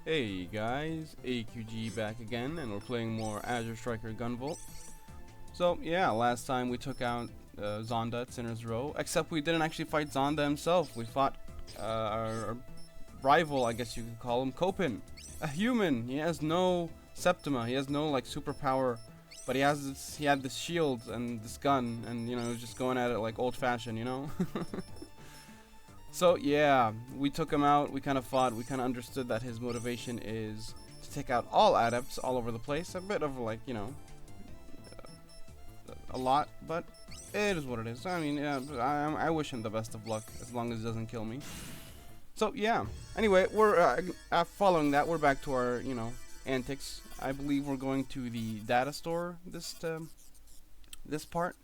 Hey guys, AQG back again, and we're playing more Azure Striker Gunvolt. So yeah, last time we took out Zonda at Sinner's Row, except we didn't actually fight Zonda himself. We fought our rival, I guess you could call him, Kopin, a human. He has no Septima, he has no like superpower, but he had this shield and this gun, and he was just going at it like old-fashioned. So yeah, we took him out, we kind of fought, we kind of understood that his motivation is to take out all adepts all over the place. A bit of like, a lot, but it is what it is. I mean, yeah, I wish him the best of luck as long as he doesn't kill me. So yeah, anyway, we're following that, we're back to our, antics. I believe we're going to the data store this part.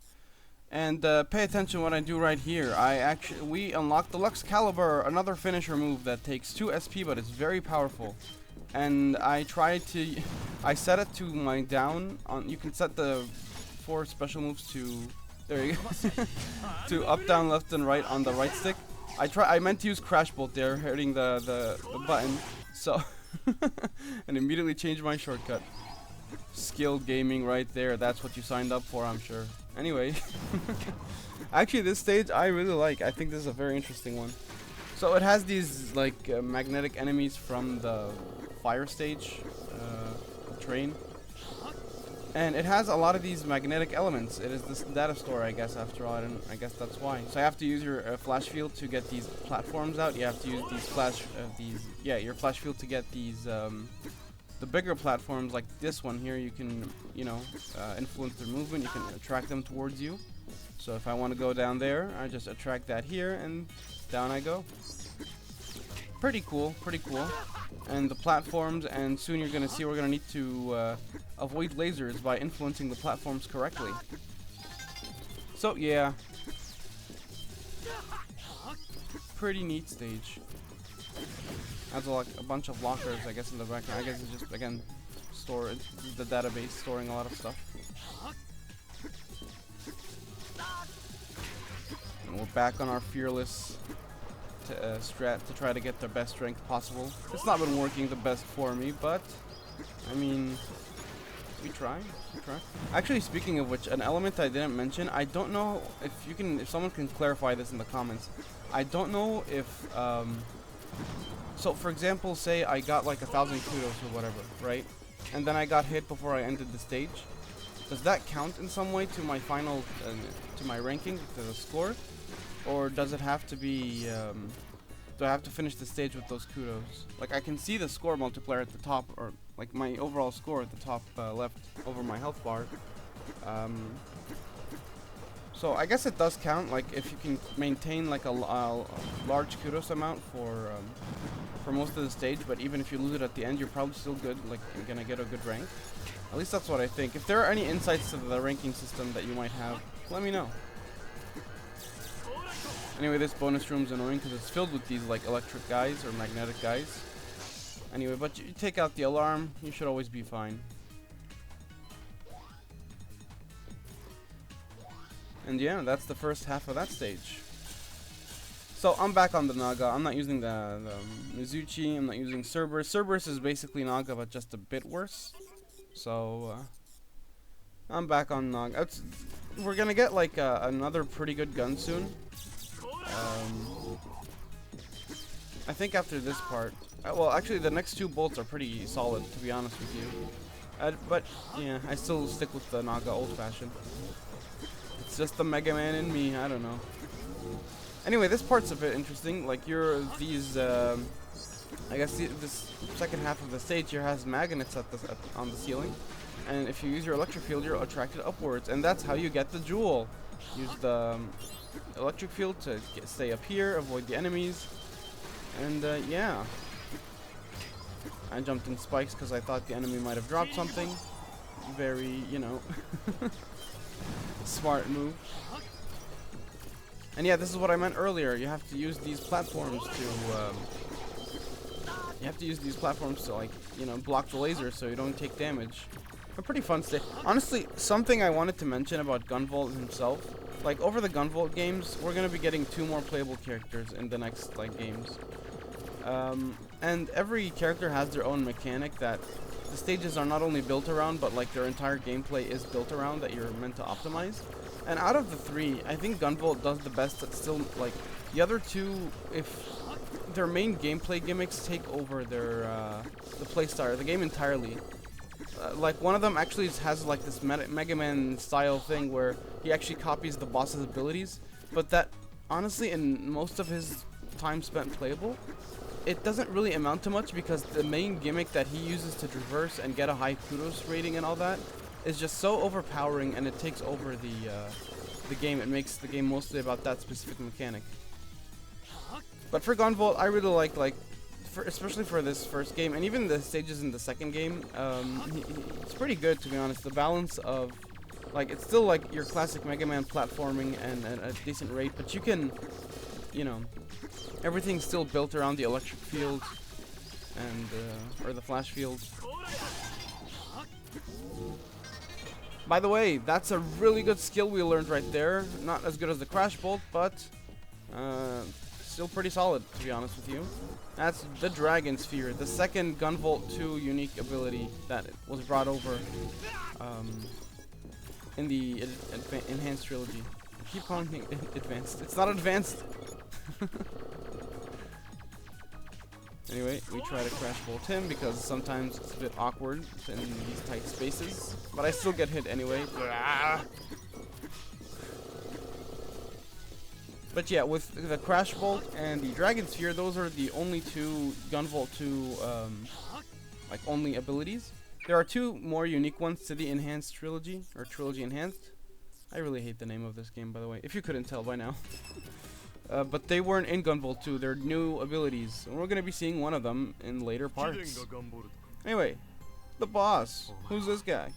And pay attention what I do right here. We unlocked the Lux Caliber, another finisher move that takes 2 SP, but it's very powerful. And I set it to my down on. You can set the 4 special moves to, there you go, to up, down, left, and right on the right stick. I meant to use Crash Bolt there, hitting the button, so and immediately changed my shortcut. Skilled gaming right there. That's what you signed up for, I'm sure. Anyway, actually this stage I really like. I think this is a very interesting one. So it has these like magnetic enemies from the fire stage train, and it has a lot of these magnetic elements. It is this data store, I guess, after all. I guess that's why. So I have to use your flash field to get these platforms out. You have to use these your flash field to get these the bigger platforms like this one here. You can, influence their movement. You can attract them towards you. So if I want to go down there, I just attract that here, and down I go. Pretty cool, pretty cool. And the platforms, and soon you're going to see we're going to need to avoid lasers by influencing the platforms correctly. So yeah. Pretty neat stage. Has a bunch of lockers, I guess, in the background. I guess it's just, again, the database storing a lot of stuff. And we're back on our fearless strat to try to get the best strength possible. It's not been working the best for me, but I mean, we try. Actually, speaking of which, an element I didn't mention. I don't know if someone can clarify this in the comments. I don't know if so for example, say I got like 1,000 kudos or whatever, right? And then I got hit before I ended the stage. Does that count in some way to my final, to my ranking, to the score? Or does it have to be, do I have to finish the stage with those kudos? Like I can see the score multiplier at the top, or like my overall score at the top left over my health bar. So I guess it does count, like if you can maintain like a large kudos amount for most of the stage, but even if you lose it at the end, you're probably still good, like you're gonna get a good rank. At least that's what I think. If there are any insights to the ranking system that you might have, let me know. Anyway, this bonus room's annoying because it's filled with these like electric guys or magnetic guys. Anyway, but you take out the alarm, you should always be fine. And yeah, that's the first half of that stage. So I'm back on the Naga. I'm not using the Mizuchi. I'm not using Cerberus. Cerberus is basically Naga, but just a bit worse. So I'm back on Naga. We're gonna get like another pretty good gun soon. I think after this part. Well, actually, the next 2 bolts are pretty solid, to be honest with you. But yeah, I still stick with the Naga old-fashioned. It's just the Mega Man in me. I don't know. Anyway, this part's a bit interesting. Like I guess this second half of the stage here has magnets on the ceiling, and if you use your electric field, you're attracted upwards, and that's how you get the jewel. Use the electric field to stay up here, avoid the enemies, and yeah. I jumped in spikes because I thought the enemy might have dropped something. Very, smart move. And yeah, this is what I meant earlier. You have to use these platforms to like, block the lasers so you don't take damage. A pretty fun stage. Honestly, something I wanted to mention about Gunvolt himself. Like over the Gunvolt games, we're gonna be getting 2 more playable characters in the next like games. And every character has their own mechanic that the stages are not only built around, but like their entire gameplay is built around that you're meant to optimize. And out of the three, I think Gunvolt does the best at still, like, the other two, if their main gameplay gimmicks take over their, the playstyle, the game entirely. Like, one of them actually has like this Mega Man style thing where he actually copies the boss's abilities, but that, honestly, in most of his time spent playable, it doesn't really amount to much because the main gimmick that he uses to traverse and get a high kudos rating and all that is just so overpowering, and it takes over the game. It makes the game mostly about that specific mechanic. But for Gunvolt, I really like especially for this first game, and even the stages in the second game, it's pretty good, to be honest. The balance of, like, it's still like your classic Mega Man platforming and a decent rate, but you can, you know, everything's still built around the electric field and or the flash field. By the way, that's a really good skill we learned right there. Not as good as the Crash Bolt, but still pretty solid, to be honest with you. That's the Dragon Sphere, the second Gunvolt 2 unique ability that was brought over in the Enhanced Trilogy. I keep calling it Advanced. It's not advanced! Anyway, we try to Crash Bolt him because sometimes it's a bit awkward in these tight spaces, but I still get hit anyway. But yeah, with the Crash Bolt and the Dragon Sphere, those are the only two Gunvolt 2 like only abilities. There are two more unique ones to the Enhanced Trilogy, or Trilogy Enhanced. I really hate the name of this game, by the way, if you couldn't tell by now. But they weren't in Gunvolt 2, they're new abilities, and we're going to be seeing one of them in later parts. Anyway, the boss. Who's this guy?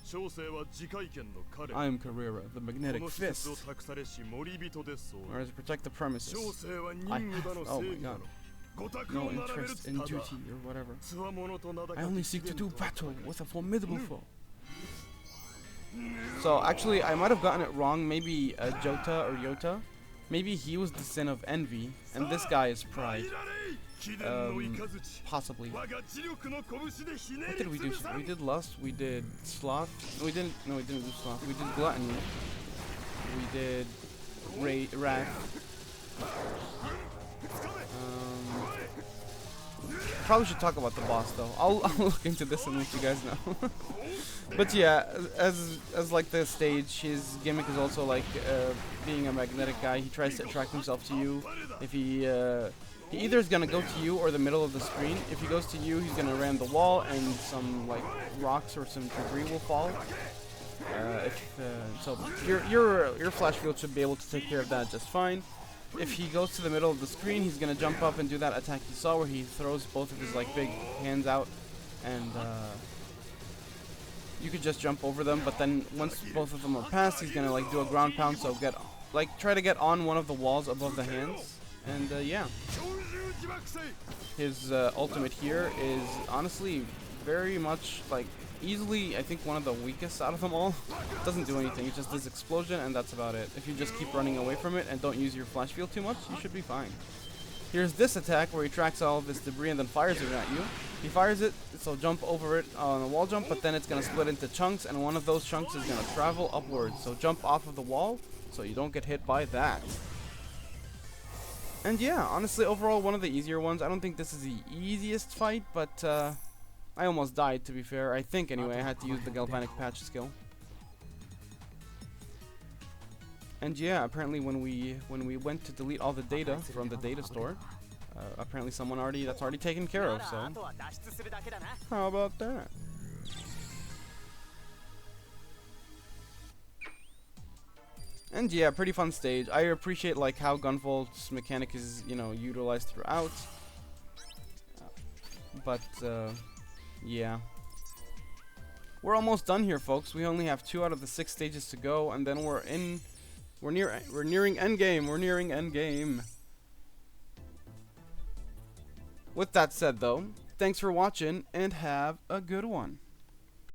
I am Carrera, the Magnetic Fist. Or to protect the premises. I have, oh my god, no interest in duty or whatever. I only seek to do battle with a formidable foe. So actually, I might have gotten it wrong. Maybe Jota or Yota. Maybe he was the sin of envy, and this guy is pride. Possibly. What did we do? We did lust. We did sloth. We didn't. No, we didn't do sloth. We did gluttony. We did wrath. Probably should talk about the boss though. I'll look into this and let you guys know. But yeah, as like the stage, his gimmick is also like being a magnetic guy. He tries to attract himself to you. If he either is gonna go to you or the middle of the screen. If he goes to you, he's gonna ram the wall and some like rocks or some debris will fall. So your flash field should be able to take care of that just fine. If he goes to the middle of the screen, he's gonna jump up and do that attack you saw where he throws both of his like big hands out, and you could just jump over them. But then once both of them are past, he's gonna like do a ground pound, so try to get on one of the walls above the hands, and yeah. His ultimate here is honestly very much like easily, I think, one of the weakest out of them all. It doesn't do anything, it's just this explosion and that's about it. If you just keep running away from it and don't use your flash field too much, you should be fine. Here's this attack where he tracks all of this debris and then fires it at you. He fires it, so jump over it on a wall jump, but then it's going to split into chunks, and one of those chunks is going to travel upwards. So jump off of the wall so you don't get hit by that. And yeah, honestly, overall, one of the easier ones. I don't think this is the easiest fight, but I almost died, to be fair. I think, anyway, I had to use the Galvanic Patch skill. And yeah, apparently when we went to delete all the data from the data store, apparently that's already taken care of, so how about that? And yeah, pretty fun stage. I appreciate like how Gunvolt's mechanic is, you know, utilized throughout. But yeah. We're almost done here, folks. We only have 2 out of the 6 stages to go, and then we're nearing endgame. We're nearing endgame. With that said though, thanks for watching and have a good one.